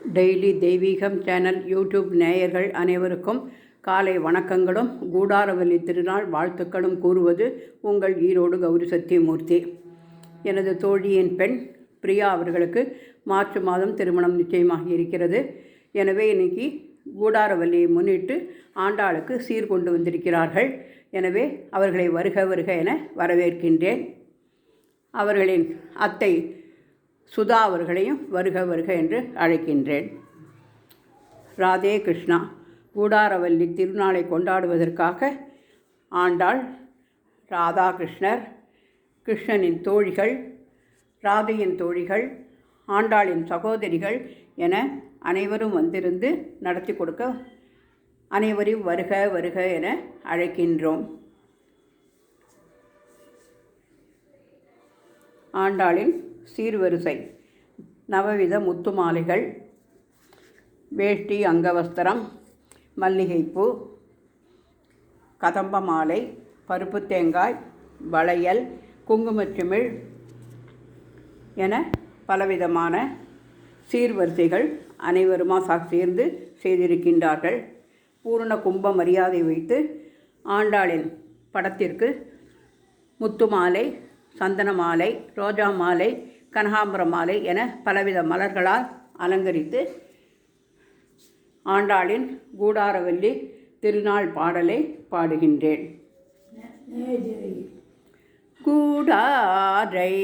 Daily தெய்வீகம் channel YouTube நேயர்கள் அனைவருக்கும் காலை வணக்கங்களும் கூடாரவல்லி திருநாள் வாழ்த்துக்களும் கூறுவது உங்கள் ஈரோடு கௌரி சத்தியமூர்த்தி. எனது தோழியின் பெண் பிரியா அவர்களுக்கு மார்ச் மாதம் திருமணம் நிச்சயமாகி இருக்கிறது. எனவே இன்னைக்கு கூடாரவல்லியை முன்னிட்டு ஆண்டாளுக்கு சீர் கொண்டு வந்திருக்கிறார்கள். எனவே அவர்களை வருக வருக என வரவேற்கின்றேன். அவர்களின் அத்தை சுதா அவர்களையும் வருக வருக என்று அழைக்கின்றேன். ராதே கிருஷ்ணா. கூடாரவல்லி திருநாளை கொண்டாடுவதற்காக ஆண்டாள், ராதாகிருஷ்ணர், கிருஷ்ணனின் தோழிகள், ராதையின் தோழிகள், ஆண்டாளின் சகோதரிகள் என அனைவரும் வந்திருந்து நடத்தி கொடுக்க அனைவரையும் வருக வருக என அழைக்கின்றோம். ஆண்டாளின் சீர்வரிசை: நவவித முத்து மாலைகள், வேஷ்டி, அங்கவஸ்திரம், மல்லிகைப்பூ, கதம்ப மாலை, பருப்பு தேங்காய், வளையல், குங்குமச்சிமிழ் என பலவிதமான சீர்வரிசைகள் அனைவருமாக சேர்ந்து செய்திருக்கின்றார்கள். பூரண கும்ப மரியாதை வைத்து ஆண்டாளின் படத்திற்கு முத்து மாலை, சந்தன மாலை, ரோஜா மாலை, கனகாம்பர மாலை என பலவித மலர்களால் அலங்கரித்து ஆண்டாளின் கூடாரவல்லி திருநாள் பாடலை பாடுகின்றேன். கூடாரை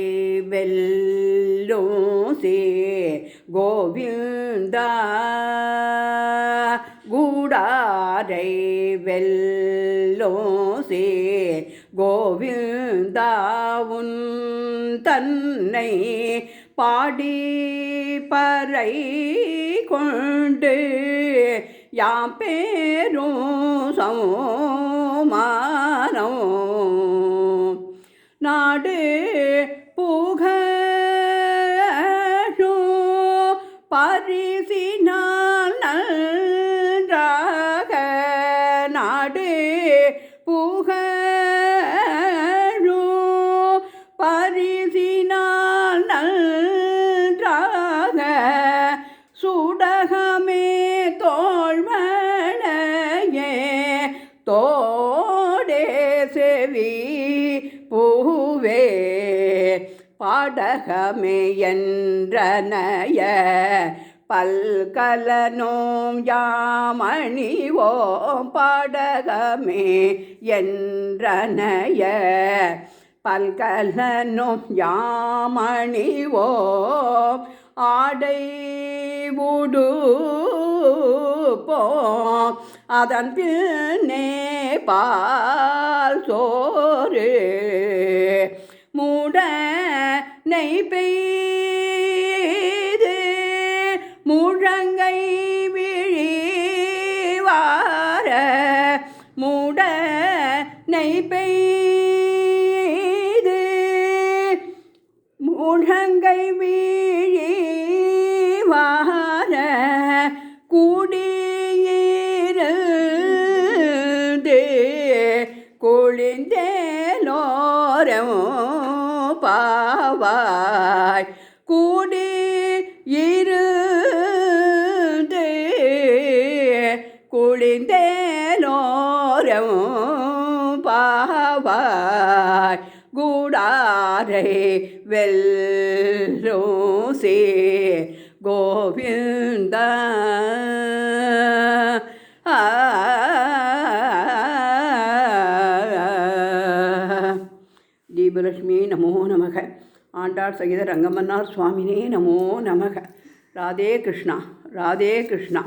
வெல்லும் சே கோவிந்தா, கூடாரை வெல்லும் சே கோவிந்தா, உன் தன்னை பாடி பறை கொண்டு யாம் பேரும் சமானம் நாடு புகழும் பரிசினால் நன்றாக, நாடு புகழும் பரிசினால் நன்றாக, சுடகமே தோள்வளையே தோடே செவி பூவே, பாடகமே என்றனைய பல்கலனோம் யாமணிவோம், பாடகமே என்றனைய பல்கலனோம் யாமணிவோம், ஆடை உடுப்போம் அதன் பின்னே பால் சோறு, மூட நெய் பெய்து முழங்கை விழிவார, மூட நெய் பெய்து முழங்கை விழிவார, கூடியிருந்து குளிந்தேலோரம் பாவாய், கூடி இருந்து குளிந்தேலோரம் பாவாய், கூடாரை வெல்லும் சே கோவிந்தா. தீபலட்சுமி நமோ நமக. ஆண்டாள் சகித ரங்கமன்னார் சுவாமினே நமோ நமக. ராதே கிருஷ்ணா, ராதே கிருஷ்ணா.